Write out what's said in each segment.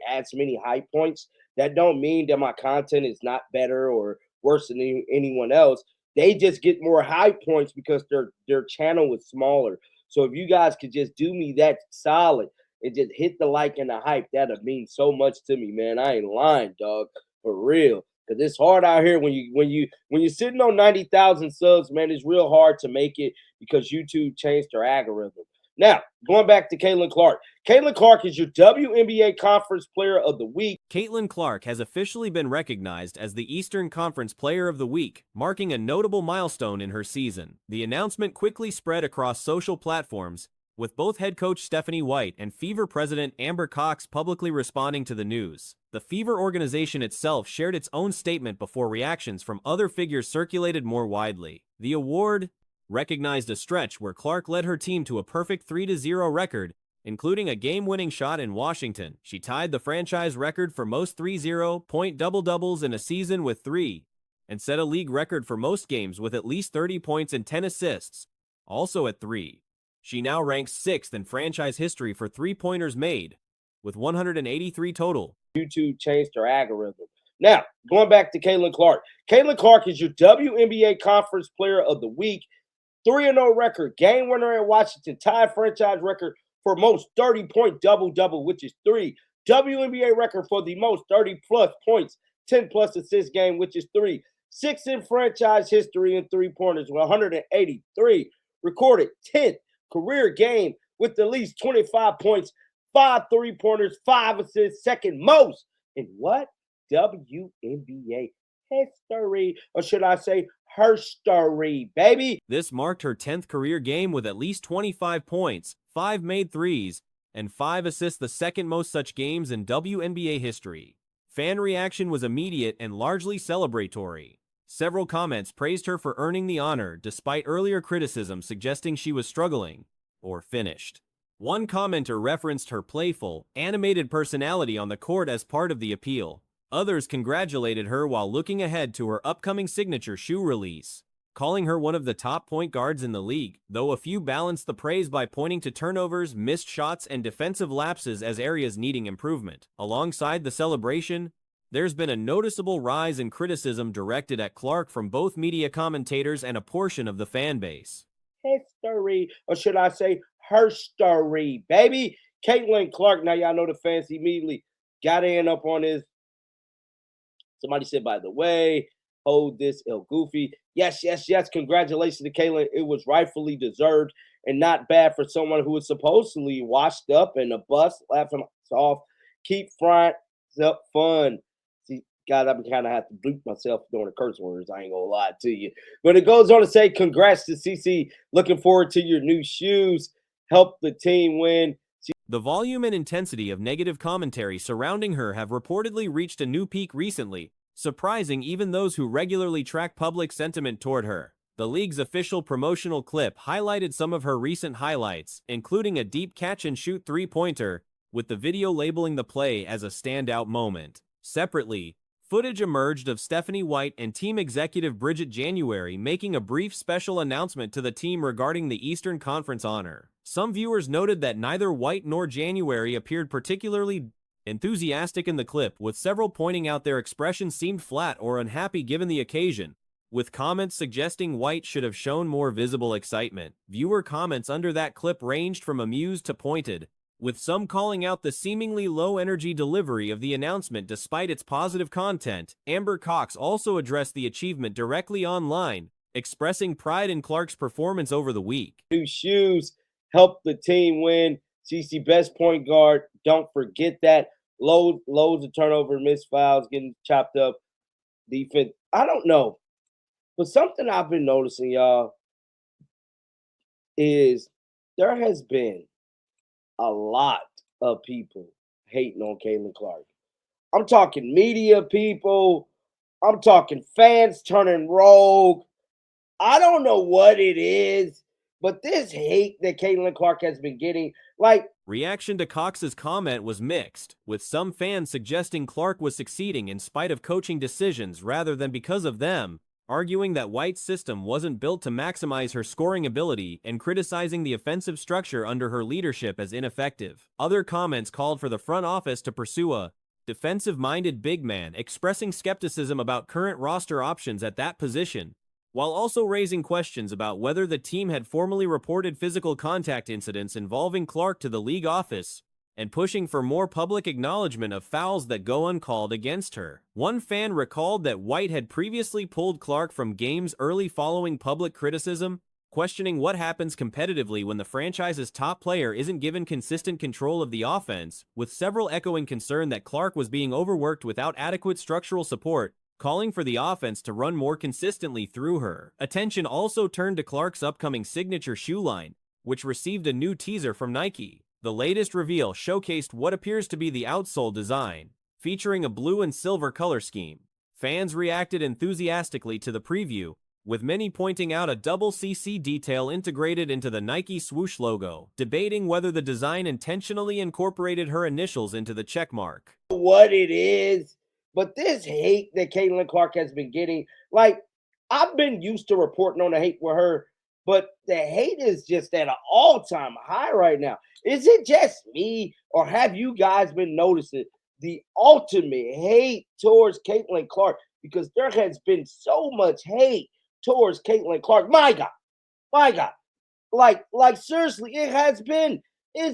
as many high points. That don't mean that my content is not better or worse than anyone else. They just get more high points because their channel is smaller. So if you guys could just do me that solid and just hit the like and the hype, that'd mean so much to me, man. I ain't lying, dog, for real. Cause it's hard out here when you're sitting on 90,000 subs, man. It's real hard to make it because YouTube changed their algorithm. Now, going back to Caitlin Clark. Caitlin Clark is your WNBA Conference Player of the Week. Caitlin Clark has officially been recognized as the Eastern Conference Player of the Week, marking a notable milestone in her season. The announcement quickly spread across social platforms, with both head coach Stephanie White and Fever president Amber Cox publicly responding to the news. The Fever organization itself shared its own statement before reactions from other figures circulated more widely. The award recognized a stretch where Clark led her team to a perfect 3-0 record, including a game-winning shot in Washington. She tied the franchise record for most 3-0-point double-doubles in a season with 3, and set a league record for most games with at least 30 points and 10 assists, also at 3. She now ranks 6th in franchise history for three-pointers made, with 183 total. YouTube changed their algorithm. Now, going back to Caitlin Clark. Caitlin Clark is your WNBA Conference Player of the Week. 3-0 record, game winner in Washington, tied franchise record for most 30-point double-double, which is 3. WNBA record for the most 30-plus points, 10-plus assist game, which is 3. 6 in franchise history in three-pointers with 183. Recorded 10th career game with at least 25 points, 5 three-pointers, 5 assists, second most in what? WNBA history, or should I say her story, baby. This marked her 10th career game with at least 25 points, 5 made threes, and 5 assists, the second most such games in WNBA history. Fan reaction was immediate and largely celebratory. Several comments praised her for earning the honor, despite earlier criticism suggesting she was struggling or finished. One commenter referenced her playful, animated personality on the court as part of the appeal. Others congratulated her while looking ahead to her upcoming signature shoe release, calling her one of the top point guards in the league, though a few balanced the praise by pointing to turnovers, missed shots, and defensive lapses as areas needing improvement. Alongside the celebration, there's been a noticeable rise in criticism directed at Clark from both media commentators and a portion of the fan base. History, or should I say her story, baby. Caitlin Clark. Now y'all know the fans immediately got in up on this. Somebody said, by the way, hold this El Goofy. Yes, yes, yes. Congratulations to Caitlin. It was rightfully deserved and not bad for someone who was supposedly washed up in a bus, laughing us off. Keep front up fun. See, God, I'm kind of have to bleep myself during the curse words. I ain't gonna lie to you. But it goes on to say, congrats to CC. Looking forward to your new shoes. Help the team win. The volume and intensity of negative commentary surrounding her have reportedly reached a new peak recently, surprising even those who regularly track public sentiment toward her. The league's official promotional clip highlighted some of her recent highlights, including a deep catch-and-shoot three-pointer, with the video labeling the play as a standout moment. Separately, footage emerged of Stephanie White and team executive Bridget January making a brief special announcement to the team regarding the Eastern Conference honor. Some viewers noted that neither White nor January appeared particularly enthusiastic in the clip, with several pointing out their expressions seemed flat or unhappy given the occasion, with comments suggesting White should have shown more visible excitement. Viewer comments under that clip ranged from amused to pointed, with some calling out the seemingly low-energy delivery of the announcement despite its positive content. Amber Cox also addressed the achievement directly online, expressing pride in Clark's performance over the week. New shoes. Help the team win. CC, best point guard. Don't forget that. Loads of turnover, missed fouls, getting chopped up. Defense. I don't know. But something I've been noticing, y'all, is there has been a lot of people hating on Caitlin Clark. I'm talking media people. I'm talking fans turning rogue. I don't know what it is. But this hate that Caitlin Clark has been getting, like... Reaction to Cox's comment was mixed, with some fans suggesting Clark was succeeding in spite of coaching decisions rather than because of them, arguing that White's system wasn't built to maximize her scoring ability and criticizing the offensive structure under her leadership as ineffective. Other comments called for the front office to pursue a defensive-minded big man, expressing skepticism about current roster options at that position, while also raising questions about whether the team had formally reported physical contact incidents involving Clark to the league office, and pushing for more public acknowledgement of fouls that go uncalled against her. One fan recalled that White had previously pulled Clark from games early following public criticism, questioning what happens competitively when the franchise's top player isn't given consistent control of the offense, with several echoing concern that Clark was being overworked without adequate structural support, calling for the offense to run more consistently through her. Attention also turned to Clark's upcoming signature shoe line, which received a new teaser from Nike. The latest reveal showcased what appears to be the outsole design, featuring a blue and silver color scheme. Fans reacted enthusiastically to the preview, with many pointing out a double CC detail integrated into the Nike swoosh logo, debating whether the design intentionally incorporated her initials into the checkmark. What it is, but this hate that Caitlin Clark has been getting, like, I've been used to reporting on the hate with her, but the hate is just at an all-time high right now. Is it just me, or have you guys been noticing the ultimate hate towards Caitlin Clark? Because there has been so much hate towards Caitlin Clark. My God. Like seriously, it's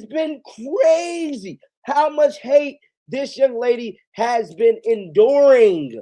been crazy how much hate this young lady has been enduring.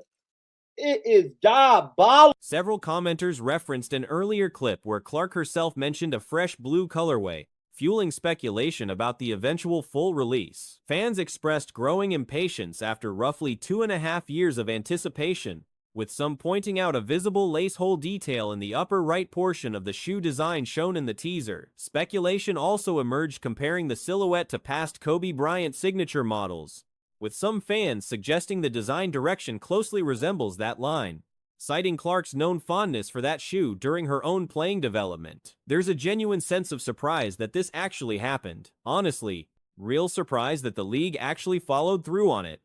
It is diabolical. Several commenters referenced an earlier clip where Clark herself mentioned a fresh blue colorway, fueling speculation about the eventual full release. Fans expressed growing impatience after roughly 2.5 years of anticipation, with some pointing out a visible lace hole detail in the upper right portion of the shoe design shown in the teaser. Speculation also emerged comparing the silhouette to past Kobe Bryant signature models, with some fans suggesting the design direction closely resembles that line, citing Clark's known fondness for that shoe during her own playing development. There's a genuine sense of surprise that this actually happened. Honestly, real surprise that the league actually followed through on it.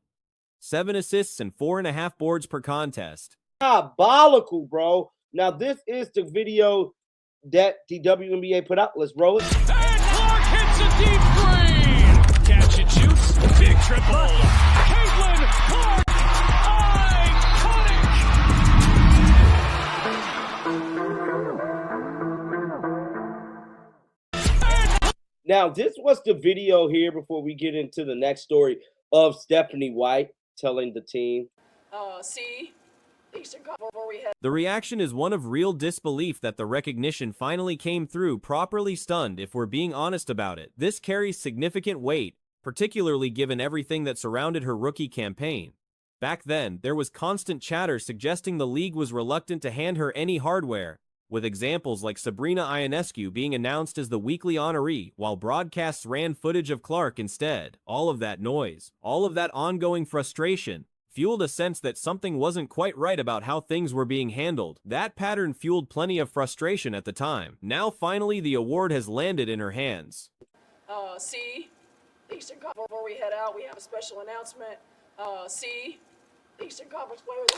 7 assists and 4.5 boards per contest. Diabolical, bro. Now, this is the video that the WNBA put out. Let's roll it. And Clark hits a deep three. Catch and shoots. Big triple. Caitlin Clark. Iconic. Now, this was the video here before we get into the next story of Stephanie White telling the team. The reaction is one of real disbelief that the recognition finally came through, properly stunned if we're being honest about it. This carries significant weight, particularly given everything that surrounded her rookie campaign. Back then, there was constant chatter suggesting the league was reluctant to hand her any hardware, with examples like Sabrina Ionescu being announced as the weekly honoree, while broadcasts ran footage of Clark instead. All of that noise, all of that ongoing frustration, fueled a sense that something wasn't quite right about how things were being handled. That pattern fueled plenty of frustration at the time. Now finally the award has landed in her hands. Eastern Conference, before we head out, we have a special announcement. Eastern Conference players.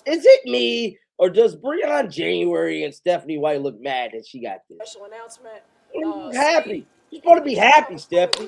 Is it me, or does Breon January and Stephanie White look mad that she got this? Special announcement. Happy. You're supposed to be happy, Stephanie.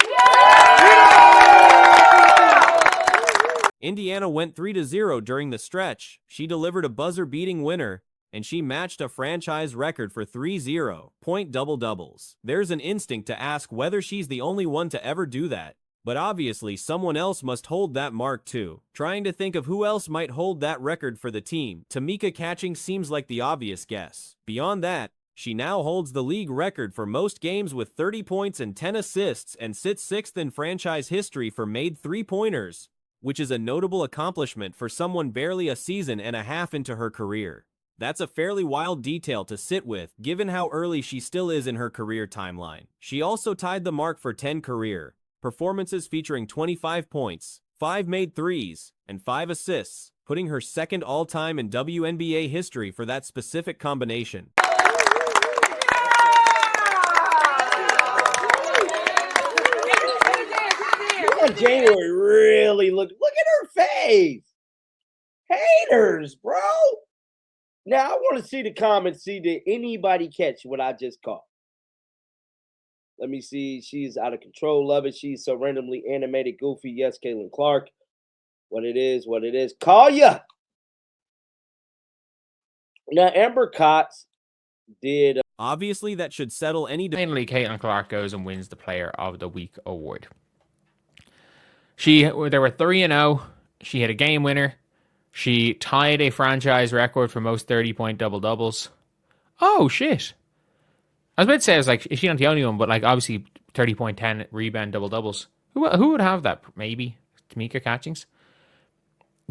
Indiana went 3-0 during the stretch. She delivered a buzzer-beating winner, and she matched a franchise record for 30-point double-doubles. There's an instinct to ask whether she's the only one to ever do that, but obviously someone else must hold that mark too. Trying to think of who else might hold that record for the team, Tamika Catching seems like the obvious guess. Beyond that, she now holds the league record for most games with 30 points and 10 assists and sits 6th in franchise history for made three-pointers, which is a notable accomplishment for someone barely a season and a half into her career. That's a fairly wild detail to sit with, given how early she still is in her career timeline. She also tied the mark for 10 career performances featuring 25 points, 5 made threes, and 5 assists, putting her second all-time in WNBA history for that specific combination. Dawn January really look at her face. Haters, bro. Now I want to see the comments. See, did anybody catch what I just caught? Let me see. She's out of control. Love it. She's so randomly animated, goofy. Yes, Caitlin Clark. What it is, what it is. Call ya. Now, Amber Cox did. Obviously, that should settle any Finally, Caitlin Clark goes and wins the Player of the Week award. They were 3-0. She had a game winner. She tied a franchise record for most 30-point double-doubles. Oh, shit. I was about to say, I was like, is she not the only one? But, like, obviously, 30-point, 10 rebound double-doubles. Who would have that? Maybe Tamika Catchings.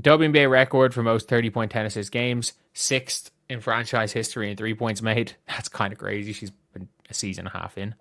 WNBA record for most 30-point 10 assist games. 6th in franchise history in 3 points made. That's kind of crazy. She's been a season and a half in.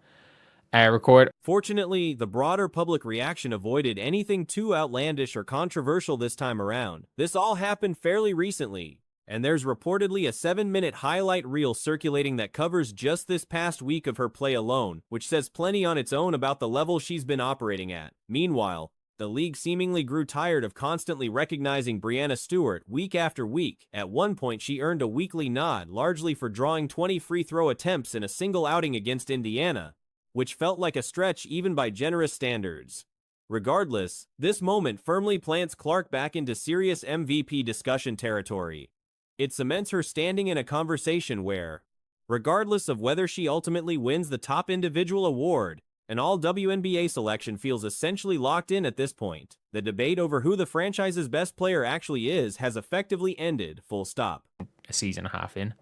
Record. Fortunately, the broader public reaction avoided anything too outlandish or controversial this time around. This all happened fairly recently, and there's reportedly a 7-minute highlight reel circulating that covers just this past week of her play alone, which says plenty on its own about the level she's been operating at. Meanwhile, the league seemingly grew tired of constantly recognizing Breanna Stewart week after week. At one point, she earned a weekly nod, largely for drawing 20 free throw attempts in a single outing against Indiana, which felt like a stretch even by generous standards. Regardless, this moment firmly plants Clark back into serious MVP discussion territory. It cements her standing in a conversation where, regardless of whether she ultimately wins the top individual award, an all-WNBA selection feels essentially locked in at this point. The debate over who the franchise's best player actually is has effectively ended, full stop. A season and a half in.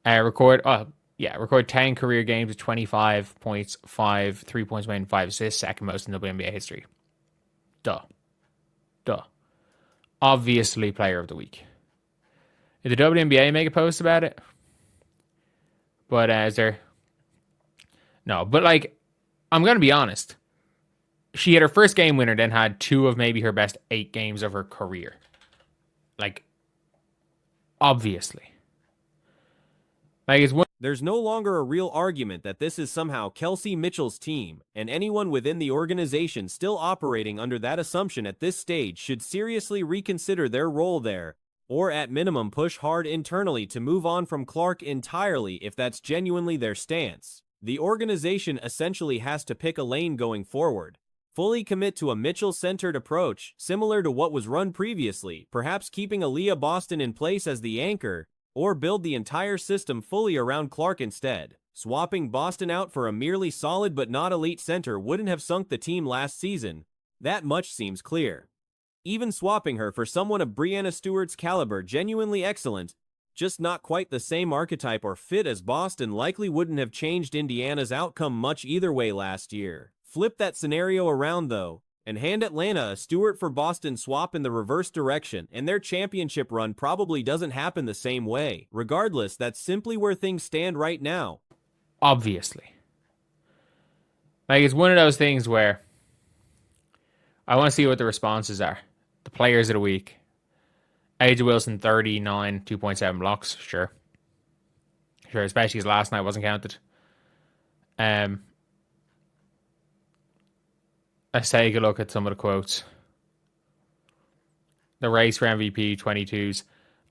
Record 10 career games with 25 points, 5 3 points made, and 5 assists, second most in WNBA history. Duh. Obviously player of the week. Did the WNBA make a post about it? But is there... No, but like, I'm going to be honest. She had her first game winner, then had 2 of maybe her best 8 games of her career. Like, obviously. Like, it's one. There's no longer a real argument that this is somehow Kelsey Mitchell's team, and anyone within the organization still operating under that assumption at this stage should seriously reconsider their role there, or at minimum push hard internally to move on from Clark entirely if that's genuinely their stance. The organization essentially has to pick a lane going forward. Fully commit to a Mitchell-centered approach, similar to what was run previously, perhaps keeping Aaliyah Boston in place as the anchor, or build the entire system fully around Clark instead. Swapping Boston out for a merely solid but not elite center wouldn't have sunk the team last season. That much seems clear. Even swapping her for someone of Breanna Stewart's caliber, genuinely excellent, just not quite the same archetype or fit as Boston, likely wouldn't have changed Indiana's outcome much either way last year. Flip that scenario around though, and hand Atlanta a Stewart for Boston swap in the reverse direction, and their championship run probably doesn't happen the same way. Regardless, that's simply where things stand right now. Obviously. Like, it's one of those things where I want to see what the responses are. The players of the week. A'ja Wilson, 39, 2.7 blocks. Sure, especially his last night wasn't counted. Let's take a look at some of the quotes. The race for MVP, 22s.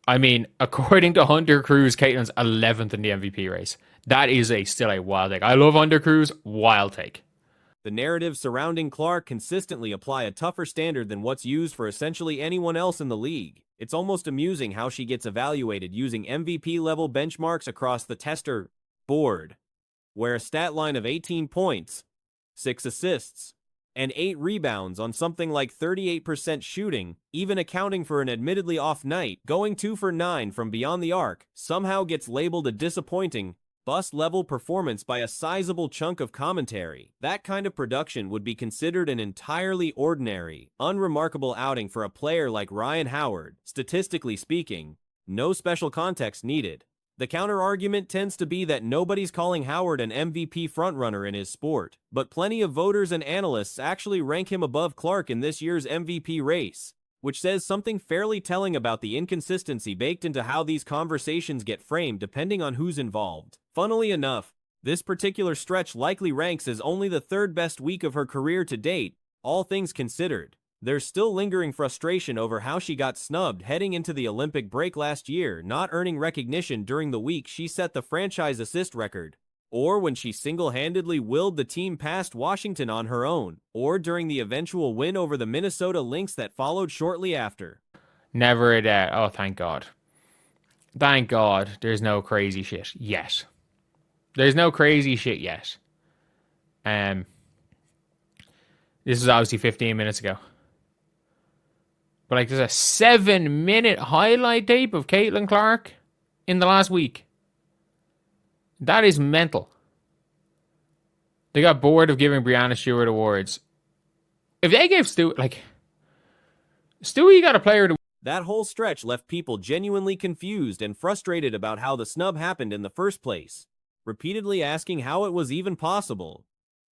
I mean, according to Hunter Cruz, Caitlin's 11th in the MVP race. That is still a wild take. I love Hunter Cruz. Wild take. The narratives surrounding Clark consistently apply a tougher standard than what's used for essentially anyone else in the league. It's almost amusing how she gets evaluated using MVP-level benchmarks across the tester board, where a stat line of 18 points, 6 assists, and 8 rebounds on something like 38% shooting, even accounting for an admittedly off night, going 2 for 9 from beyond the arc, somehow gets labeled a disappointing, bust-level performance by a sizable chunk of commentary. That kind of production would be considered an entirely ordinary, unremarkable outing for a player like Ryan Howard. Statistically speaking, no special context needed. The counter-argument tends to be that nobody's calling Howard an MVP frontrunner in his sport, but plenty of voters and analysts actually rank him above Clark in this year's MVP race, which says something fairly telling about the inconsistency baked into how these conversations get framed depending on who's involved. Funnily enough, this particular stretch likely ranks as only the 3rd best week of her career to date, All things considered, there's still lingering frustration over how she got snubbed heading into the Olympic break last year, not earning recognition during the week she set the franchise assist record, or when she single-handedly willed the team past Washington on her own, or during the eventual win over the Minnesota Lynx that followed shortly after. Never a doubt. Oh, thank God. Thank God there's no crazy shit yet. There's no crazy shit yet. This is obviously 15 minutes ago. But like, there's a 7-minute highlight tape of Caitlin Clark in the last week. That is mental. They got bored of giving Brianna Stewart awards. If they gave Stewie, got a player to. That whole stretch left people genuinely confused and frustrated about how the snub happened in the first place, repeatedly asking how it was even possible.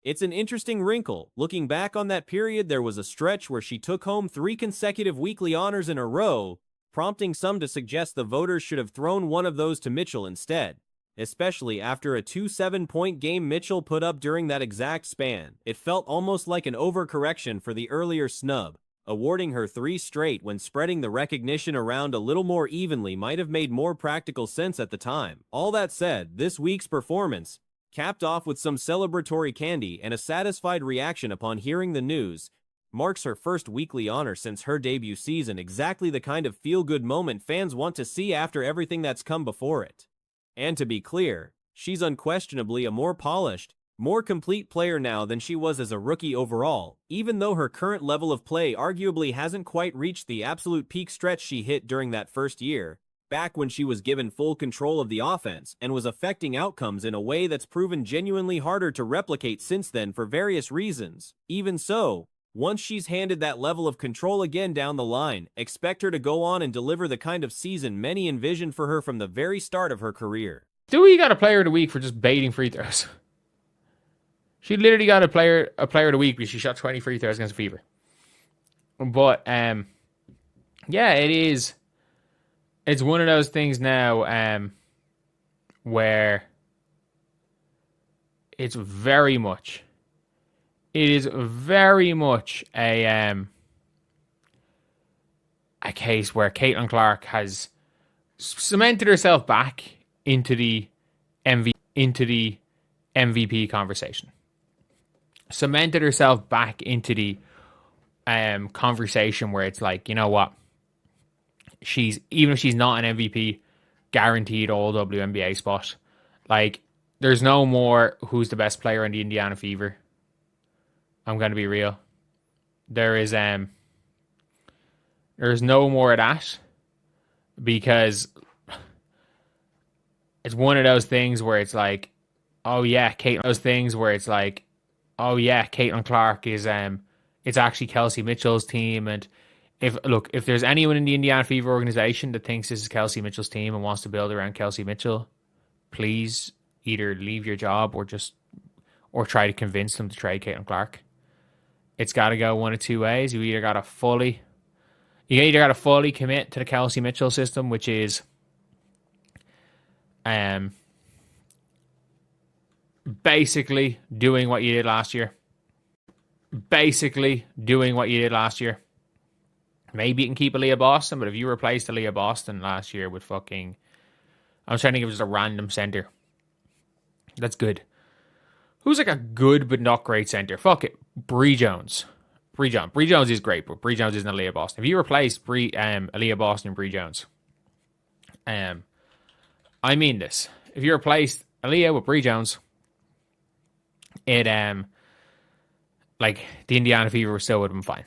It's an interesting wrinkle. Looking back on that period, there was a stretch where she took home 3 consecutive weekly honors in a row, prompting some to suggest the voters should have thrown one of those to Mitchell instead, especially after a 2 7-point game Mitchell put up during that exact span. It felt almost like an overcorrection for the earlier snub. Awarding her 3 straight when spreading the recognition around a little more evenly might have made more practical sense at the time. All that said, this week's performance, capped off with some celebratory candy and a satisfied reaction upon hearing the news, marks her first weekly honor since her debut season, exactly the kind of feel-good moment fans want to see after everything that's come before it. And to be clear, she's unquestionably a more polished, more complete player now than she was as a rookie overall, even though her current level of play arguably hasn't quite reached the absolute peak stretch she hit during that first year, back when she was given full control of the offense and was affecting outcomes in a way that's proven genuinely harder to replicate since then for various reasons. Even so, once she's handed that level of control again down the line, expect her to go on and deliver the kind of season many envisioned for her from the very start of her career. Stewie got a player of the week for just baiting free throws. She literally got a player of the week because she shot 20 free throws against Fever. But yeah, it is. It's one of those things now where it is very much a case where Caitlin Clark has cemented herself back into the MVP conversation. Cemented herself back into the conversation where it's like, you know what? Even if she's not an MVP, guaranteed all WNBA spot. Like, there's no more who's the best player in the Indiana Fever. I'm going to be real. There's no more of that, because it's one of those things where it's like, oh yeah, Caitlin Clark is it's actually Kelsey Mitchell's team. And if there's anyone in the Indiana Fever organization that thinks this is Kelsey Mitchell's team and wants to build around Kelsey Mitchell, please either leave your job or try to convince them to trade Caitlin Clark. It's got to go one of two ways. You either got to fully commit to the Kelsey Mitchell system, which is basically doing what you did last year. Maybe you can keep Aaliyah Boston, but if you replaced Aaliyah Boston last year with I'm trying to give just a random center. That's good. Who's like a good but not great center? Fuck it. Bree Jones. Bree Jones is great, but Bree Jones isn't Aaliyah Boston. If you replace Aaliyah Boston and Bree Jones, I mean this. If you replaced Aaliyah with Bree Jones, it the Indiana Fever still would have been fine.